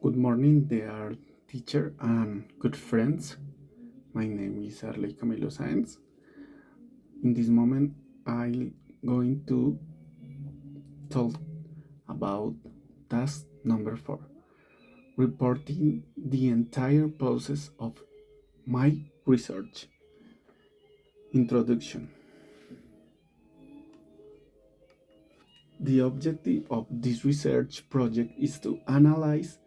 Good morning, dear teacher and good friends. My name is Arley Camilo Sáenz. In this moment, I'm going to talk about task number 4, reporting the entire process of my research. Introduction. The objective of this research project is to analyze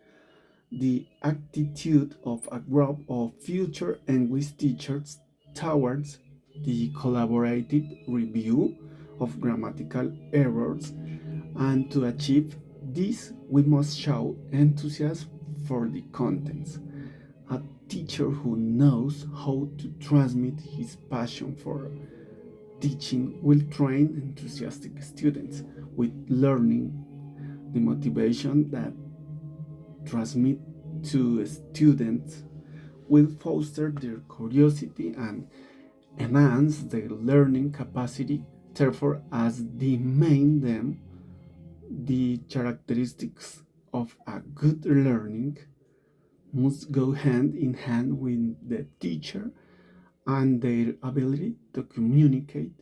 the attitude of a group of future English teachers towards the collaborative review of grammatical errors, and to achieve this, we must show enthusiasm for the contents. A teacher who knows how to transmit his passion for teaching will train enthusiastic students with learning the motivation that transmit to students will foster their curiosity and enhance their learning capacity. Therefore, as the main them, the characteristics of a good learning must go hand in hand with the teacher and their ability to communicate,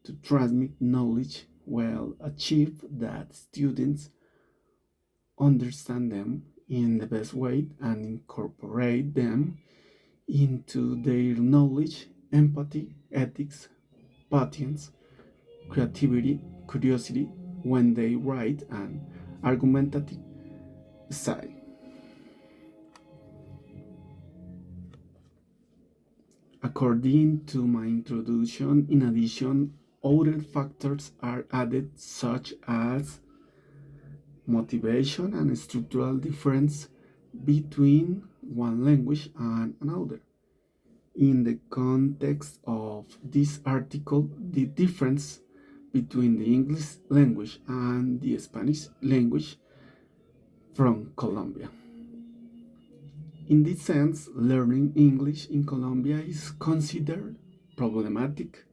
to transmit knowledge will achieve that students understand them in the best way and incorporate them into their knowledge, empathy, ethics, patience, creativity, curiosity when they write an argumentative style. According to my introduction, in addition, other factors are added such as motivation and structural difference between one language and another. In the context of this article, the difference between the English language and the Spanish language from Colombia. In this sense, learning English in Colombia is considered problematic.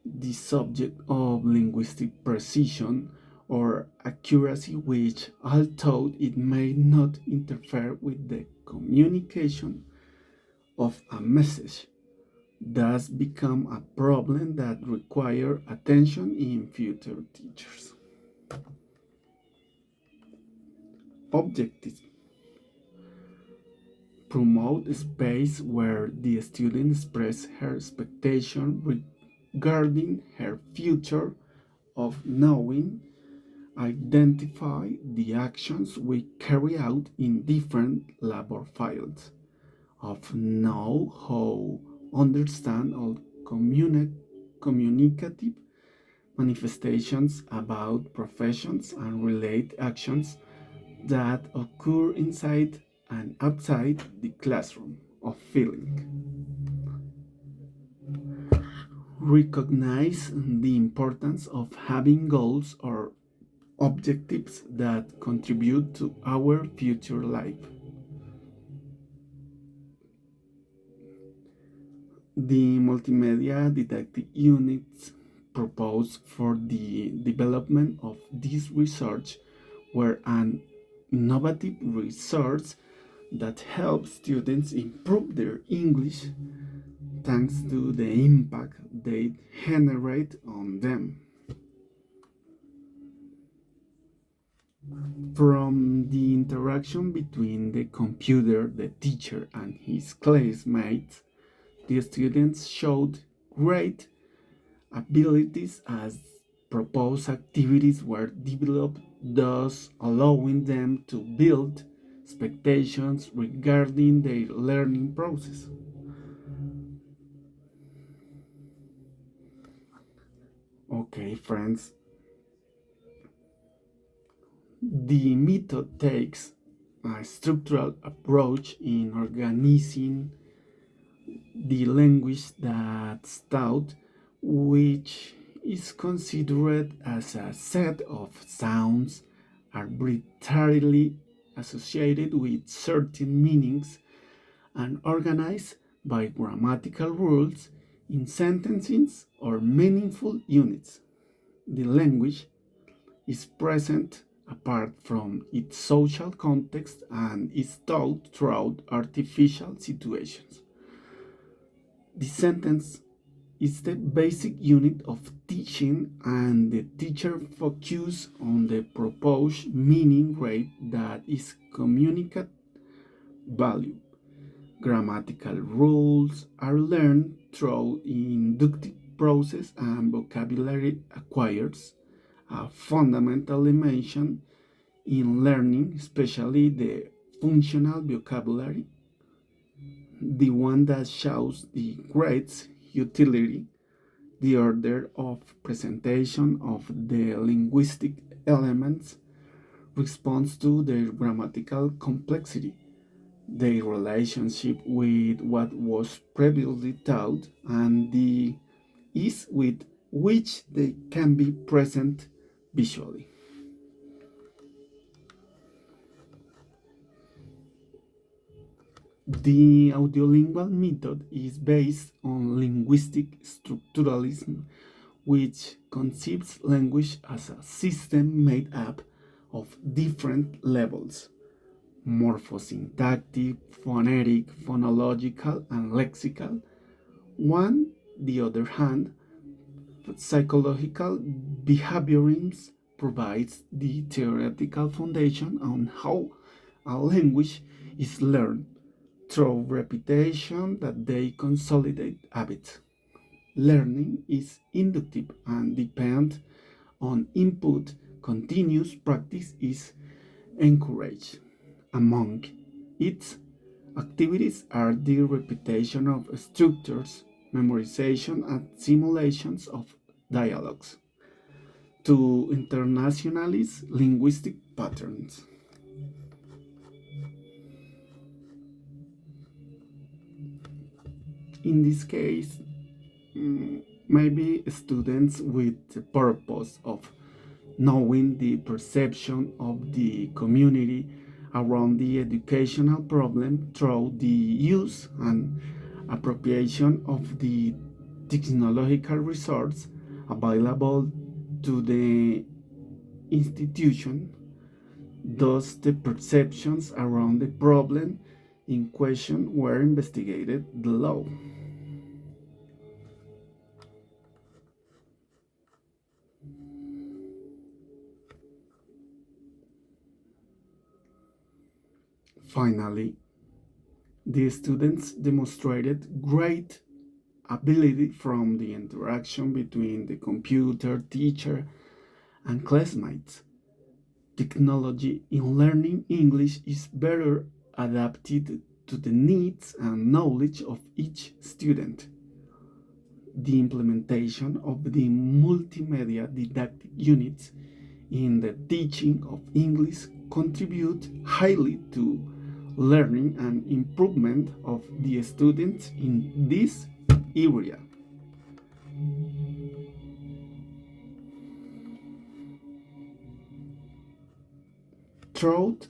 The subject of linguistic precision or accuracy, which, although it may not interfere with the communication of a message, does become a problem that require attention in future teachers. Objectives: promote a space where the student express her expectation regarding her future of knowing, identify the actions we carry out in different labor fields, of know how, understand, or communicative manifestations about professions and relate actions that occur inside and outside the classroom of feeling. Recognize the importance of having goals or objectives that contribute to our future life. The multimedia didactic units proposed for the development of this research were an innovative resource that helps students improve their English thanks to the impact they generate on them. From the interaction between the computer, the teacher, and his classmates, the students showed great abilities as proposed activities were developed, thus allowing them to build expectations regarding their learning process. Okay, friends, the method takes a structural approach in organizing the language that's taught, which is considered as a set of sounds arbitrarily associated with certain meanings and organized by grammatical rules in sentences or meaningful units. The language is present apart from its social context and is taught throughout artificial situations. The sentence is the basic unit of teaching, and the teacher focuses on the proposed meaning rate that is communicate value. Grammatical rules are learned through inductive process, and vocabulary acquires a fundamental dimension in learning, especially the functional vocabulary, the one that shows the grades utility, the order of presentation of the linguistic elements responds to their grammatical complexity, their relationship with what was previously taught, and the ease with which they can be present visually. The audiolingual method is based on linguistic structuralism, which conceives language as a system made up of different levels: morphosyntactic, phonetic, phonological, and lexical. On the other hand, psychological behaviorism provides the theoretical foundation on how a language is learned through repetition that they consolidate habits. Learning is inductive and depends on input. Continuous practice is encouraged. Among its activities are the repetition of structures, memorization, and simulations of dialogues to internationalize linguistic patterns. In this case, maybe students with the purpose of knowing the perception of the community around the educational problem through the use and appropriation of the technological resources available to the institution. Thus, the perceptions around the problem in question were investigated below. Finally, the students demonstrated great ability from the interaction between the computer, teacher, and classmates. Technology in learning English is better adapted to the needs and knowledge of each student. The implementation of the multimedia didactic units in the teaching of English contribute highly to learning and improvement of the students in this area. Throughout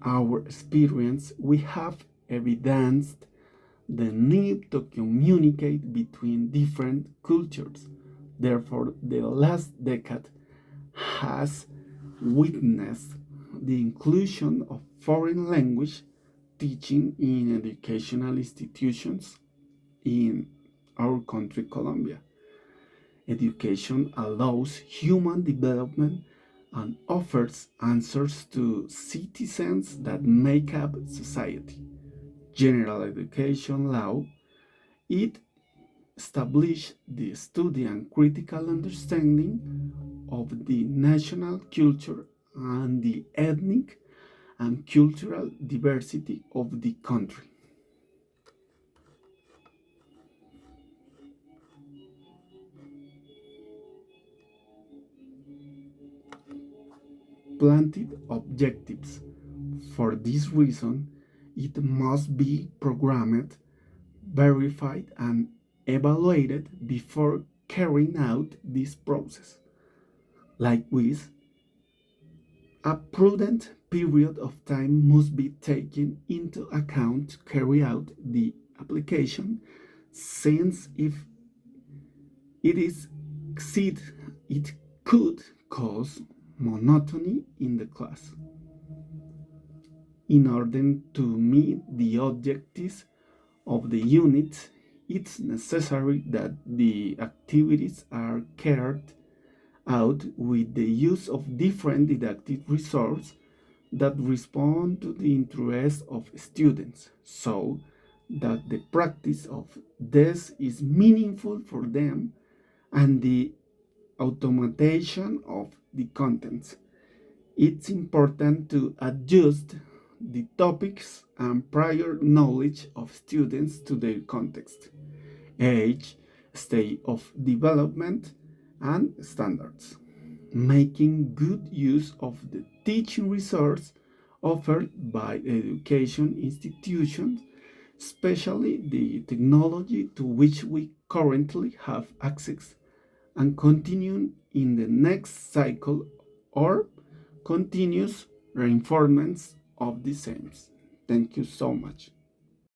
our experience, we have evidenced the need to communicate between different cultures. Therefore, the last decade has witnessed the inclusion of foreign language teaching in educational institutions in our country, Colombia. Education allows human development and offers answers to citizens that make up society. General education law, it established the study and critical understanding of the national culture and the ethnic and cultural diversity of the country. Planted objectives. For this reason, it must be programmed, verified, and evaluated before carrying out this process. Likewise, a prudent period of time must be taken into account to carry out the application, since if it is exceed, it could cause monotony in the class. In order to meet the objectives of the unit, it's necessary that the activities are carried out with the use of different didactic resources that respond to the interests of students, so that the practice of this is meaningful for them, and the automation of the contents. It's important to adjust the topics and prior knowledge of students to their context, age, state of development, and standards, making good use of the teaching resources offered by education institutions, especially the technology to which we currently have access, and continue in the next cycle or continuous reinforcements of the same. Thank you so much.